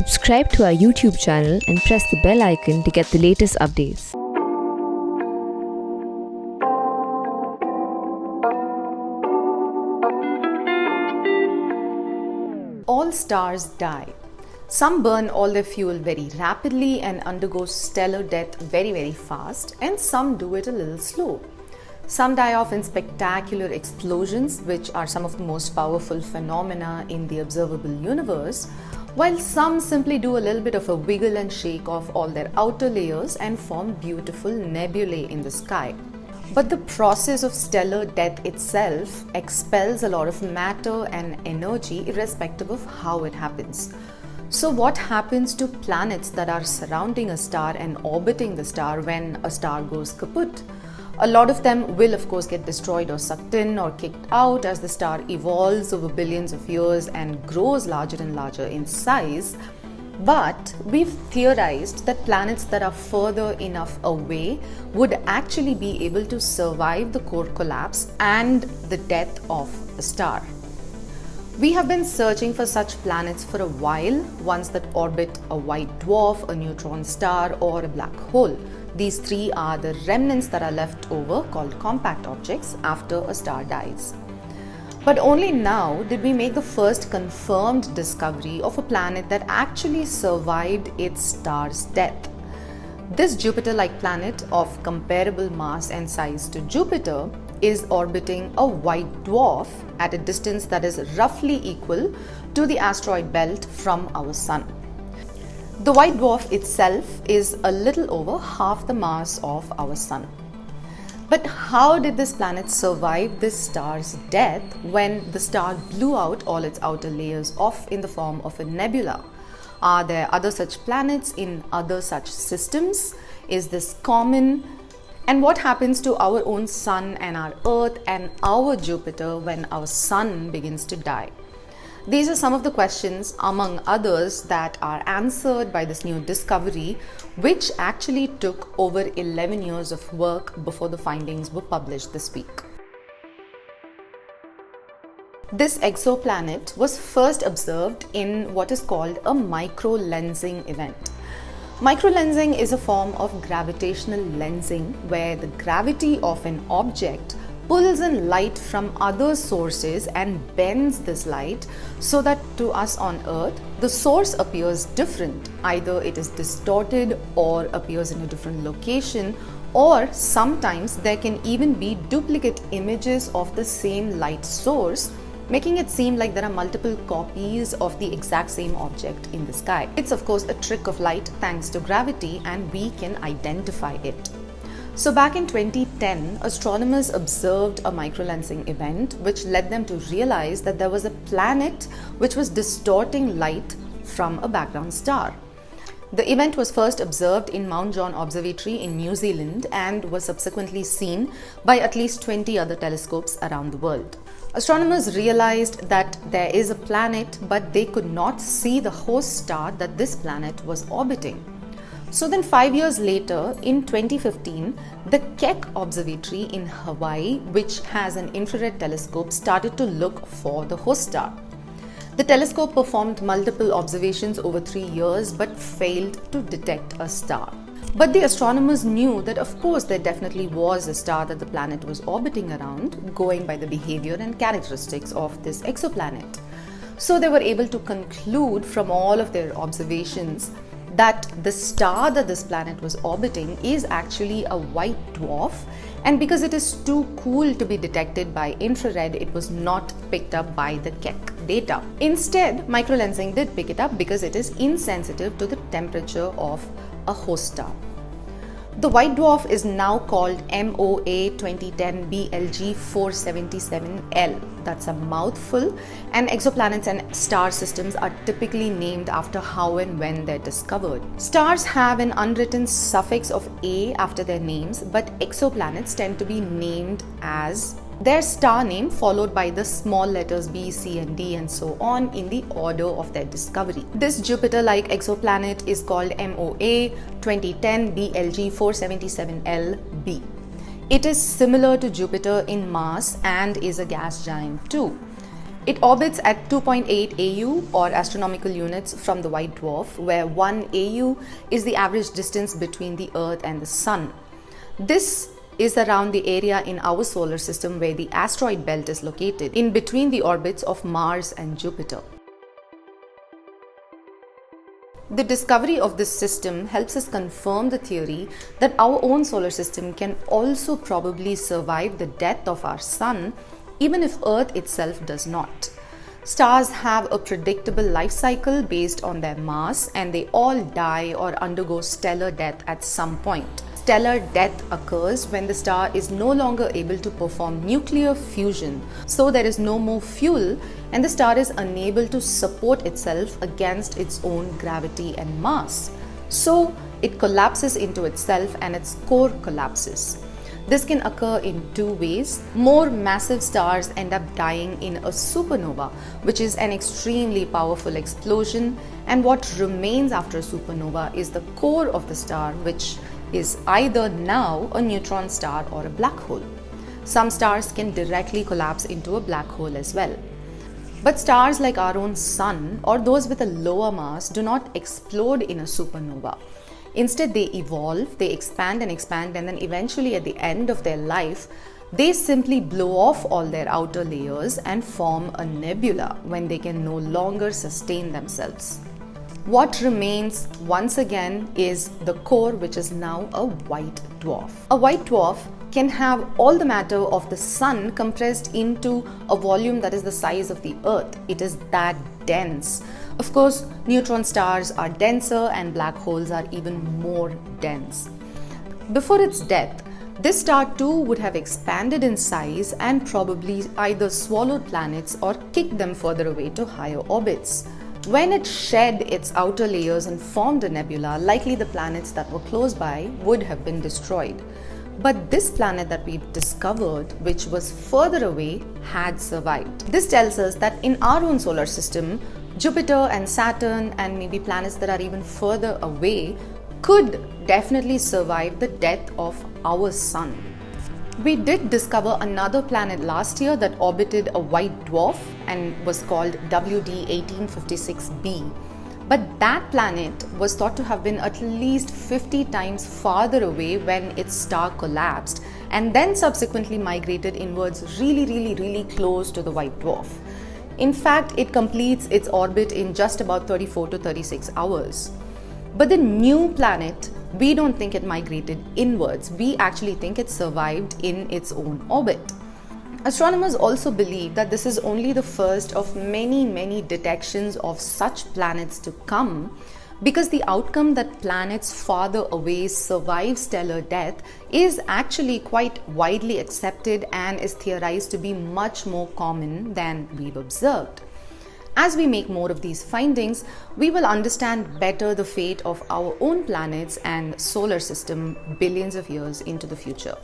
Subscribe to our YouTube channel and press the bell icon to get the latest updates. All stars die. Some burn all their fuel very rapidly and undergo stellar death very fast, and some do it a little slow. Some die off in spectacular explosions, which are some of the most powerful phenomena in the observable universe, while some simply do a little bit of a wiggle and shake off all their outer layers and form beautiful nebulae in the sky. But the process of stellar death itself expels a lot of matter and energy irrespective of how it happens. So what happens to planets that are surrounding a star and orbiting the star when a star goes kaput? A lot of them will of course get destroyed or sucked in or kicked out as the star evolves over billions of years and grows larger and larger in size. But we've theorized that planets that are further enough away would actually be able to survive the core collapse and the death of a star. We have been searching for such planets for a while, ones that orbit a white dwarf, a neutron star, or a black hole. These three are the remnants that are left over, called compact objects, after a star dies. But only now did we make the first confirmed discovery of a planet that actually survived its star's death. This Jupiter-like planet of comparable mass and size to Jupiter is orbiting a white dwarf at a distance that is roughly equal to the asteroid belt from our Sun. The white dwarf itself is a little over half the mass of our Sun. But how did this planet survive this star's death when the star blew out all its outer layers off in the form of a nebula? Are there other such planets in other such systems? Is this common? And what happens to our own Sun and our Earth and our Jupiter when our Sun begins to die? These are some of the questions, among others, that are answered by this new discovery, which actually took over 11 years of work before the findings were published this week. This exoplanet was first observed in what is called a microlensing event. Microlensing is a form of gravitational lensing where the gravity of an object pulls in light from other sources and bends this light so that to us on Earth, the source appears different. Either it is distorted or appears in a different location, or sometimes there can even be duplicate images of the same light source, making it seem like there are multiple copies of the exact same object in the sky. It's of course a trick of light thanks to gravity, and we can identify it. So back in 2010, astronomers observed a microlensing event which led them to realize that there was a planet which was distorting light from a background star. The event was first observed in Mount John Observatory in New Zealand and was subsequently seen by at least 20 other telescopes around the world. Astronomers realized that there is a planet, but they could not see the host star that this planet was orbiting. So then 5 years later, in 2015, the Keck Observatory in Hawaii, which has an infrared telescope, started to look for the host star. The telescope performed multiple observations over 3 years but failed to detect a star. But the astronomers knew that of course there definitely was a star that the planet was orbiting around, going by the behavior and characteristics of this exoplanet. So they were able to conclude from all of their observations that the star that this planet was orbiting is actually a white dwarf, and because it is too cool to be detected by infrared, it was not picked up by the Keck data. Instead, microlensing did pick it up because it is insensitive to the temperature of a host star. The white dwarf is now called MOA 2010 BLG 477L. That's a mouthful, and exoplanets and star systems are typically named after how and when they're discovered. Stars have an unwritten suffix of A after their names, but exoplanets tend to be named as their star name followed by the small letters B, C and D and so on in the order of their discovery. This Jupiter-like exoplanet is called MOA 2010 BLG 477Lb. It is similar to Jupiter in mass and is a gas giant too. It orbits at 2.8 AU or astronomical units from the white dwarf, where 1 AU is the average distance between the Earth and the Sun. This is around the area in our solar system where the asteroid belt is located, in between the orbits of Mars and Jupiter. The discovery of this system helps us confirm the theory that our own solar system can also probably survive the death of our Sun, even if Earth itself does not. Stars have a predictable life cycle based on their mass, and they all die or undergo stellar death at some point. Stellar death occurs when the star is no longer able to perform nuclear fusion, so there is no more fuel and the star is unable to support itself against its own gravity and mass. So it collapses into itself and its core collapses. This can occur in two ways. More massive stars end up dying in a supernova, which is an extremely powerful explosion, and what remains after a supernova is the core of the star, which is either now a neutron star or a black hole. Some stars can directly collapse into a black hole as well. But stars like our own Sun or those with a lower mass do not explode in a supernova. Instead, they evolve, they expand, and then eventually at the end of their life, they simply blow off all their outer layers and form a nebula when they can no longer sustain themselves. What remains once again is the core, which is now a white dwarf. A white dwarf can have all the matter of the Sun compressed into a volume that is the size of the Earth. It is that dense. Of course, neutron stars are denser and black holes are even more dense. Before its death, this star too would have expanded in size and probably either swallowed planets or kicked them further away to higher orbits. When it shed its outer layers and formed a nebula, likely the planets that were close by would have been destroyed. But this planet that we discovered, which was further away, had survived. This tells us that in our own solar system, Jupiter and Saturn and maybe planets that are even further away could definitely survive the death of our Sun. We did discover another planet last year that orbited a white dwarf and was called WD 1856b. But that planet was thought to have been at least 50 times farther away when its star collapsed and then subsequently migrated inwards really close to the white dwarf. In fact, it completes its orbit in just about 34 to 36 hours. But the new planet, we don't think it migrated inwards. We actually think it survived in its own orbit. Astronomers also believe that this is only the first of many detections of such planets to come, because the outcome that planets farther away survive stellar death is actually quite widely accepted and is theorized to be much more common than we've observed. As we make more of these findings, we will understand better the fate of our own planets and solar system billions of years into the future.